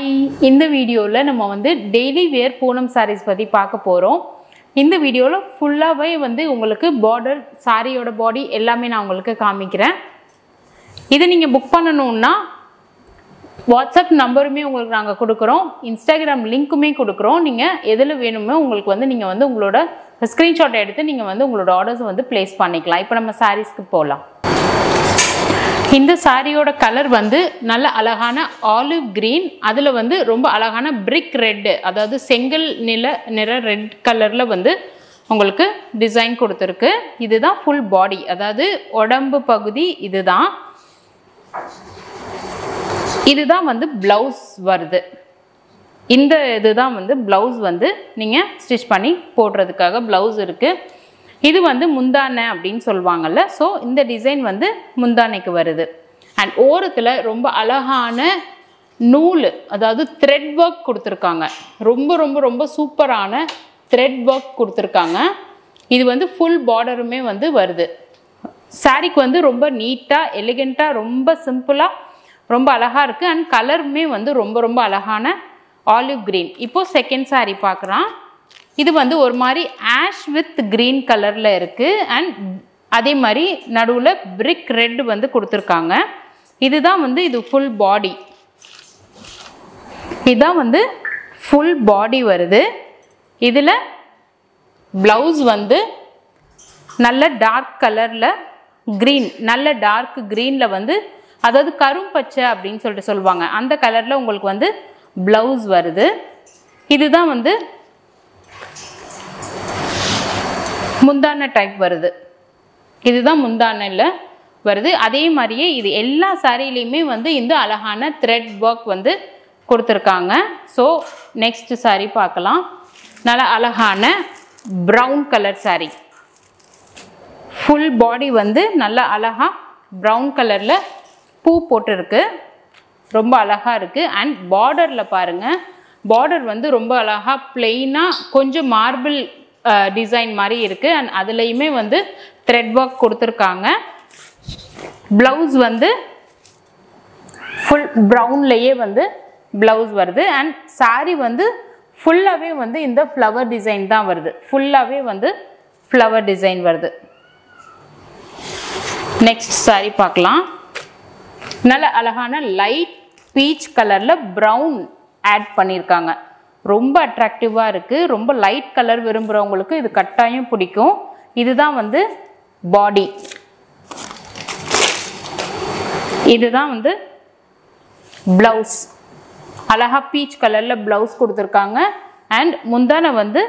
Hi, இந்த வீடியோவில் நம்ம வந்து டெய்லி வேர் பூனம் சாரீஸ் பற்றி பார்க்க போகிறோம். இந்த வீடியோவில் ஃபுல்லாகவே வந்து உங்களுக்கு பார்டர் சாரியோட பாடி எல்லாமே நான் உங்களுக்கு காமிக்கிறேன். இதை நீங்கள் புக் பண்ணணுன்னா வாட்ஸ்அப் நம்பருமே உங்களுக்கு நாங்கள் கொடுக்குறோம், இன்ஸ்டாகிராம் லிங்க்குமே கொடுக்குறோம். நீங்கள் எதில் வேணுமோ உங்களுக்கு வந்து நீங்கள் வந்து உங்களோட ஸ்க்ரீன்ஷாட் எடுத்து நீங்கள் வந்து உங்களோட ஆர்டர்ஸ் வந்து ப்ளேஸ் பண்ணிக்கலாம். இப்போ நம்ம சாரீஸ்க்கு போகலாம். இந்த சாரியோட கலர் வந்து நல்ல அழகான ஆலிவ் கிரீன், அதில் வந்து ரொம்ப அழகான பிரிக் ரெட்டு, அதாவது செங்கல் நிற ரெட் கலரில் வந்து உங்களுக்கு டிசைன் கொடுத்துருக்கு. இதுதான் ஃபுல் பாடி, அதாவது உடம்பு பகுதி. இதுதான் வந்து ப்ளவுஸ் வருது. இந்த இதுதான் வந்து ப்ளவுஸ் வந்து நீங்கள் ஸ்டிச் பண்ணி போடுறதுக்காக ப்ளவுஸ் இருக்குது. இது வந்து முந்தானை அப்படின்னு சொல்லுவாங்கல்ல. ஸோ இந்த டிசைன் வந்து முந்தானைக்கு வருது. அண்ட் ஓரத்தில் ரொம்ப அழகான நூல், அதாவது த்ரெட் ஒர்க் கொடுத்துருக்காங்க. ரொம்ப ரொம்ப ரொம்ப சூப்பரான த்ரெட் ஒர்க் கொடுத்துருக்காங்க. இது வந்து ஃபுல் பார்டருமே வந்து வருது. சாரீக்கு வந்து ரொம்ப நீட்டாக எலிகெண்ட்டாக ரொம்ப சிம்பிளாக ரொம்ப அழகாக இருக்குது. அண்ட் கலருமே வந்து ரொம்ப ரொம்ப அழகான ஆலிவ் கிரீன். இப்போது செகண்ட் சாரீ பார்க்குறோம். இது வந்து ஒரு மாதிரி ஆஷ் வித் கிரீன் கலரில் இருக்குது. அண்ட் அதே மாதிரி நடுவில் பிரிக் ரெட் வந்து கொடுத்துருக்காங்க. இதுதான் வந்து இது ஃபுல் பாடி. இதுதான் வந்து ஃபுல் பாடி வருது. இதில் ப்ளவுஸ் வந்து நல்ல டார்க் கலரில் க்ரீன், நல்ல டார்க் க்ரீனில் வந்து, அதாவது கரும்பச்சை அப்படின்னு சொல்லிட்டு சொல்லுவாங்க, அந்த கலரில் உங்களுக்கு வந்து ப்ளவுஸ் வருது. இதுதான் வந்து முந்தானை டைப் வருது. இதுதான் முந்தானையில் வருது. அதே மாதிரியே இது எல்லா சாரிலையுமே வந்து இந்த அழகான த்ரெட் ஒர்க் வந்து கொடுத்துருக்காங்க. ஸோ நெக்ஸ்ட் சாரி பார்க்கலாம். நல்ல அழகான brown colour sorry. Full body வந்து நல்ல அழகாக ப்ரௌன் கலரில் பூ போட்டிருக்கு. ரொம்ப அழகாக இருக்குது. அண்ட் பார்டரில் பாருங்கள், பார்டர் வந்து ரொம்ப அழகாக பிளெயினாக கொஞ்சம் மார்பிள் டிசைன் மாதிரி இருக்குது. அண்ட் அதுலேயுமே வந்து த்ரெட் ஒர்க் கொடுத்துருக்காங்க. ப்ளவுஸ் வந்து ஃபுல் ப்ரௌன்லேயே வந்து ப்ளவுஸ் வருது. அண்ட் சாரீ வந்து ஃபுல்லாகவே வந்து இந்த ஃப்ளவர் டிசைன் தான் வருது. ஃபுல்லாகவே வந்து ஃப்ளவர் டிசைன் வருது. நெக்ஸ்ட் சாரீ பார்க்கலாம். நல்ல அழகான லைட் பீச் கலரில் ப்ரௌன் ஆட் பண்ணியிருக்காங்க. ரொம்ப அட்ராக்டிவாக இருக்குது. ரொம்ப லைட் கலர் விரும்புகிறவங்களுக்கு இது கட்டாயம் பிடிக்கும். இதுதான் வந்து பாடி. இதுதான் வந்து ப்ளவுஸ். அழகாக பீச் கலரில் ப்ளவுஸ் கொடுத்துருக்காங்க. அண்ட் முந்தானை வந்து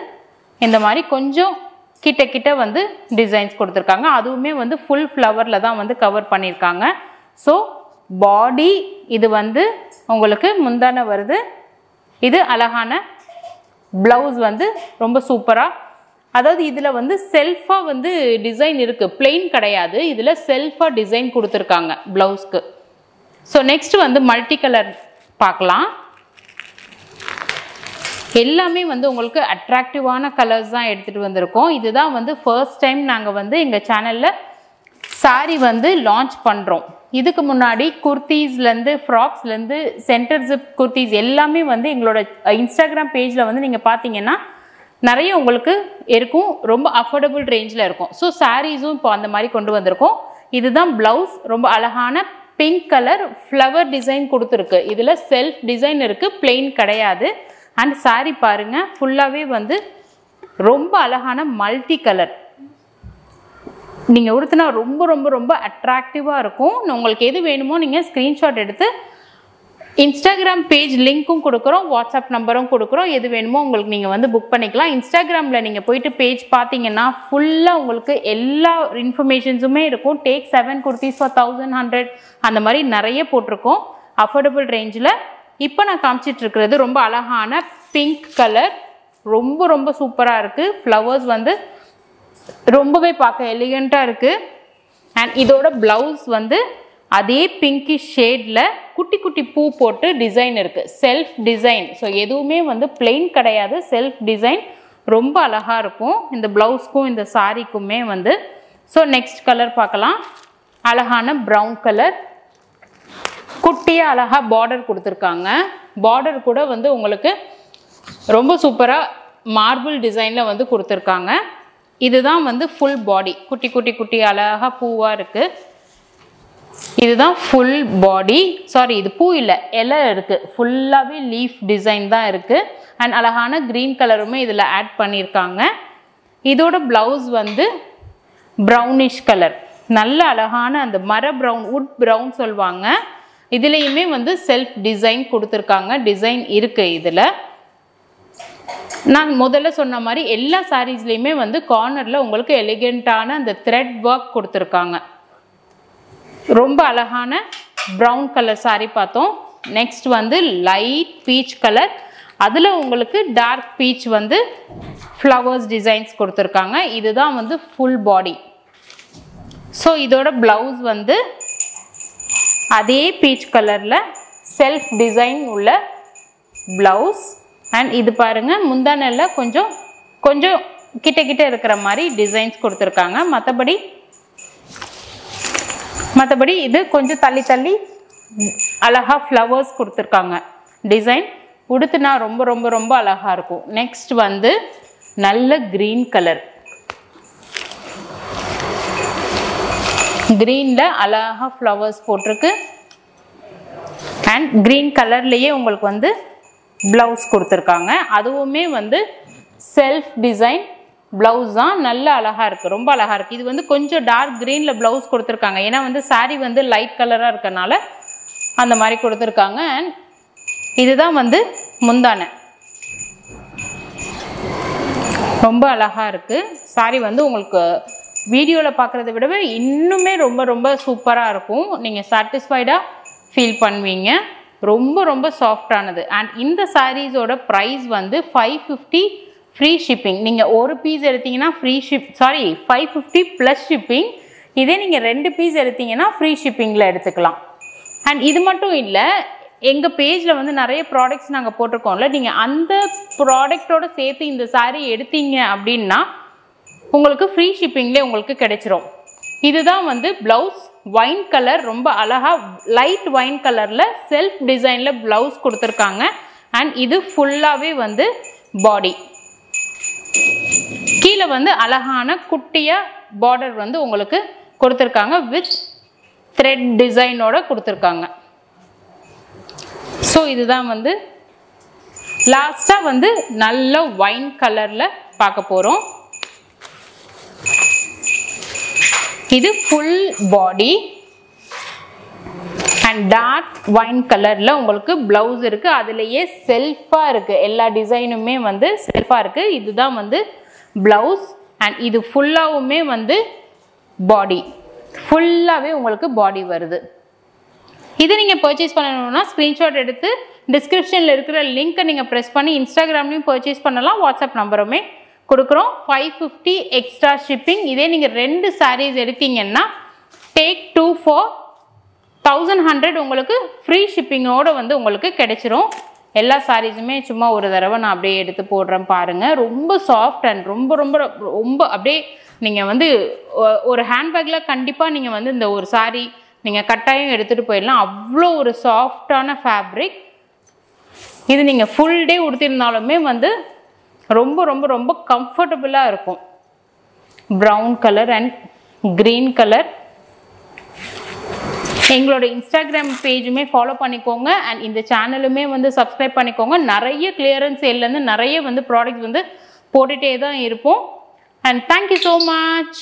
இந்த மாதிரி கொஞ்சம் கிட்ட கிட்ட வந்து டிசைன்ஸ் கொடுத்துருக்காங்க. அதுவுமே வந்து ஃபுல் ஃப்ளவரில் தான் வந்து கவர் பண்ணியிருக்காங்க. ஸோ பாடி இது வந்து உங்களுக்கு முந்தானை வருது. இது அழகான ப்ளவுஸ் வந்து ரொம்ப சூப்பராக, அதாவது இதில் வந்து செல்ஃபாக வந்து டிசைன் இருக்குது, பிளெயின் கிடையாது. இதில் செல்ஃபாக டிசைன் கொடுத்துருக்காங்க ப்ளவுஸ்க்கு. ஸோ நெக்ஸ்ட் வந்து மல்டி கலர் பார்க்கலாம். எல்லாமே வந்து உங்களுக்கு அட்ராக்டிவான கலர்ஸ் தான் எடுத்துகிட்டு வந்திருக்கோம். இதுதான் வந்து ஃபர்ஸ்ட் டைம் நாங்கள் வந்து எங்கள் சேனலில் சாரி வந்து லான்ச் பண்ணுறோம். இதுக்கு முன்னாடி குர்த்தீஸ்லேருந்து ஃப்ராக்ஸ்லேருந்து சென்டர் ஜிப் குர்த்தீஸ் எல்லாமே வந்து எங்களோட இன்ஸ்டாகிராம் பேஜில் வந்து நீங்கள் பார்த்தீங்கன்னா நிறைய உங்களுக்கு இருக்கும். ரொம்ப அஃபோர்டபுள் ரேஞ்சில் இருக்கும். ஸோ சாரீஸும் இப்போ அந்த மாதிரி கொண்டு வந்திருக்கோம். இதுதான் ப்ளவுஸ். ரொம்ப அழகான பிங்க் கலர் ஃப்ளவர் டிசைன் கொடுத்துருக்கு. இதில் செல்ஃப் டிசைன் இருக்குது, பிளெயின் கிடையாது. அண்ட் சாரீ பாருங்கள், ஃபுல்லாகவே வந்து ரொம்ப அழகான மல்டி கலர். நீங்கள் உடுத்தினா ரொம்ப ரொம்ப ரொம்ப அட்ராக்டிவாக இருக்கும். உங்களுக்கு எது வேணுமோ நீங்கள் ஸ்க்ரீன்ஷாட் எடுத்து இன்ஸ்டாகிராம் பேஜ் லிங்க்கும் கொடுக்குறோம், வாட்ஸ்அப் நம்பரும் கொடுக்குறோம். எது வேணுமோ உங்களுக்கு நீங்கள் வந்து புக் பண்ணிக்கலாம். இன்ஸ்டாகிராமில் நீங்கள் போயிட்டு பேஜ் பார்த்தீங்கன்னா ஃபுல்லாக உங்களுக்கு எல்லா இன்ஃபர்மேஷன்ஸுமே இருக்கும். டேக் 7 குர்த்திஸ் ஃபார் 1100 அந்த மாதிரி நிறைய போட்டிருக்கோம் அஃபோர்டபுள் ரேஞ்சில். இப்போ நான் காமிச்சிட்ருக்கிறது ரொம்ப அழகான பிங்க் கலர். ரொம்ப ரொம்ப சூப்பராக இருக்குது. ஃப்ளவர்ஸ் வந்து ரொம்பவே பார்க்க எலிகண்ட்டாக இருக்குது. அண்ட் இதோட ப்ளவுஸ் வந்து அதே பிங்கிஷ் ஷேடில் குட்டி குட்டி பூ போட்டு டிசைன் இருக்குது, செல்ஃப் டிசைன். ஸோ எதுவுமே வந்து பிளெயின் கிடையாது, செல்ஃப் டிசைன். ரொம்ப அழகாக இருக்கும் இந்த ப்ளவுஸ்க்கும் இந்த சாரீக்குமே வந்து. ஸோ நெக்ஸ்ட் கலர் பார்க்கலாம். அழகான ப்ரௌன் கலர், குட்டியாக அழகாக பார்டர் கொடுத்துருக்காங்க. பார்டர் கூட வந்து உங்களுக்கு ரொம்ப சூப்பராக மார்பிள் டிசைனில் வந்து கொடுத்துருக்காங்க. இதுதான் வந்து ஃபுல் பாடி, குட்டி குட்டி குட்டி அழகாக பூவாக இருக்குது. இதுதான் ஃபுல் பாடி. சாரி, இது பூ இல்லை, இலை இருக்குது. ஃபுல்லாகவே லீஃப் டிசைன் தான் இருக்குது. அண்ட் அழகான க்ரீன் கலருமே இதில் ஆட் பண்ணியிருக்காங்க. இதோட ப்ளவுஸ் வந்து ப்ரௌனிஷ் கலர், நல்ல அழகான அந்த மர ப்ரௌன், வுட் ப்ரௌன் சொல்லுவாங்க. இதுலேயுமே வந்து செல்ஃப் டிசைன் கொடுத்துருக்காங்க. டிசைன் இருக்குது இதில். நான் முதல்ல சொன்ன மாதிரி எல்லா சாரீஸ்லேயுமே வந்து கார்னரில் உங்களுக்கு எலிகெண்ட்டான அந்த த்ரெட் ஒர்க் கொடுத்துருக்காங்க. ரொம்ப அழகான ப்ரௌன் கலர் சாரீ பார்த்தோம். நெக்ஸ்ட் வந்து லைட் பீச் கலர், அதில் உங்களுக்கு டார்க் பீச் வந்து ஃப்ளவர்ஸ் டிசைன்ஸ் கொடுத்துருக்காங்க. இதுதான் வந்து ஃபுல் பாடி. ஸோ இதோட ப்ளவுஸ் வந்து அதே பீச் கலரில் செல்ஃப் டிசைன் உள்ள ப்ளவுஸ். அண்ட் இது பாருங்கள், முந்தானையில் கொஞ்சம் கொஞ்சம் கிட்ட கிட்ட இருக்கிற மாதிரி டிசைன்ஸ் கொடுத்துருக்காங்க. மற்றபடி இது கொஞ்சம் தள்ளி தள்ளி அழகாக ஃப்ளவர்ஸ் கொடுத்துருக்காங்க. டிசைன் உடுத்துனா ரொம்ப ரொம்ப ரொம்ப அழகாக இருக்கும். நெக்ஸ்ட் வந்து நல்ல க்ரீன் கலர், க்ரீனில் அழகாக ஃப்ளவர்ஸ் போட்டிருக்கு. அண்ட் க்ரீன் கலர்லேயே உங்களுக்கு வந்து ப்ளவுஸ் கொடுத்துருக்காங்க. அதுவுமே வந்து செல்ஃப் டிசைன் ப்ளவுஸ் தான். நல்ல அழகாக இருக்குது, ரொம்ப அழகாக இருக்குது. இது வந்து கொஞ்சம் டார்க் க்ரீனில் ப்ளவுஸ் கொடுத்துருக்காங்க. ஏன்னா வந்து சாரீ வந்து லைட் கலராக இருக்கனால அந்த மாதிரி கொடுத்துருக்காங்க. அண்ட் இதுதான் வந்து முந்தானை, ரொம்ப அழகாக இருக்குது. சாரீ வந்து உங்களுக்கு வீடியோவில் பார்க்குறத விடவே இன்னுமே ரொம்ப ரொம்ப சூப்பராக இருக்கும். நீங்கள் சாட்டிஸ்ஃபைடாக ஃபீல் பண்ணுவீங்க. ரொம்ப ரொம்ப சாஃப்டானது. அண்ட் இந்த சாரீஸோட ப்ரைஸ் வந்து 550 ஃப்ரீ ஷிப்பிங். நீங்கள் ஒரு பீஸ் எடுத்தீங்கன்னா ஃப்ரீ 550 ப்ளஸ் ஷிப்பிங். இதே நீங்கள் 2 பீஸ் எடுத்தீங்கன்னா ஃப்ரீ ஷிப்பிங்கில் எடுத்துக்கலாம். அண்ட் இது மட்டும் இல்லை, எங்கள் பேஜில் வந்து நிறைய ப்ராடக்ட்ஸ் நாங்கள் போட்டிருக்கோம்ல, நீங்கள் அந்த ப்ராடக்டோடு சேர்த்து இந்த சாரீ எடுத்தீங்க அப்படின்னா உங்களுக்கு ஃப்ரீ ஷிப்பிங்லேயே உங்களுக்கு கிடைச்சிரும். இதுதான் வந்து ப்ளவுஸ், ஒயின் கலர், ரொம்ப அழகாக லைட் ஒயின் கலரில் செல்ஃப் டிசைனில் ப்ளவுஸ் கொடுத்துருக்காங்க. அண்ட் இது ஃபுல்லாகவே வந்து பாடி. கீழே வந்து அழகான குட்டியாக பார்டர் வந்து உங்களுக்கு கொடுத்துருக்காங்க. வித் த்ரெட் டிசைனோட கொடுத்துருக்காங்க. ஸோ இதுதான் வந்து லாஸ்ட்டாக வந்து நல்ல ஒயின் கலரில் பார்க்க போகிறோம். இது full body and dark wine கலரில் உங்களுக்கு ப்ளவுஸ் இருக்குது. அதுலேயே செல்ஃபாக இருக்குது, எல்லா டிசைனுமே வந்து செல்ஃபாக இருக்குது. இதுதான் வந்து ப்ளவுஸ். அண்ட் இது ஃபுல்லாகவுமே வந்து பாடி, ஃபுல்லாகவே உங்களுக்கு பாடி வருது. இது நீங்கள் பர்ச்சேஸ் பண்ணணும்னா ஸ்க்ரீன்ஷாட் எடுத்து டிஸ்கிரிப்ஷனில் இருக்கிற லிங்க்கை நீங்கள் ப்ரெஸ் பண்ணி இன்ஸ்டாகிராம்லேயும் பர்ச்சேஸ் பண்ணலாம். வாட்ஸ்அப் நம்பருமே கொடுக்குறோம். 550 எக்ஸ்ட்ரா ஷிப்பிங். இதே நீங்கள் 2 சாரீஸ் எடுத்தீங்கன்னா டேக் 2 for 1100 உங்களுக்கு ஃப்ரீ ஷிப்பிங்கோடு வந்து உங்களுக்கு கிடைச்சிரும். எல்லா சாரீஸுமே சும்மா ஒரு தடவை நான் அப்படியே எடுத்து போடுறேன் பாருங்கள். ரொம்ப சாஃப்ட் அண்ட் ரொம்ப ரொம்ப ரொம்ப அப்படியே நீங்கள் வந்து ஒரு ஹேண்ட்பேக்கில் கண்டிப்பாக நீங்கள் வந்து இந்த ஒரு சாரீ நீங்கள் கட்டாயம் எடுத்துகிட்டு போயிடலாம். அவ்வளோ ஒரு சாஃப்டான ஃபேப்ரிக். இது நீங்கள் ஃபுல் டே உடுத்திருந்தாலுமே வந்து ரொம்ப ரொம்ப ரொம்ப கம்ஃபர்டபுளாக இருக்கும். Brown colour and green colour. எங்களோட இன்ஸ்டாகிராம் பேஜுமே ஃபாலோ பண்ணிக்கோங்க. அண்ட் இந்த சேனலுமே வந்து சப்ஸ்கிரைப் பண்ணிக்கோங்க. நிறைய கிளியரன்ஸ் சேல்லேருந்து நிறைய வந்து ப்ராடக்ட்ஸ் வந்து போட்டுகிட்டே தான் இருப்போம். And thank you so much.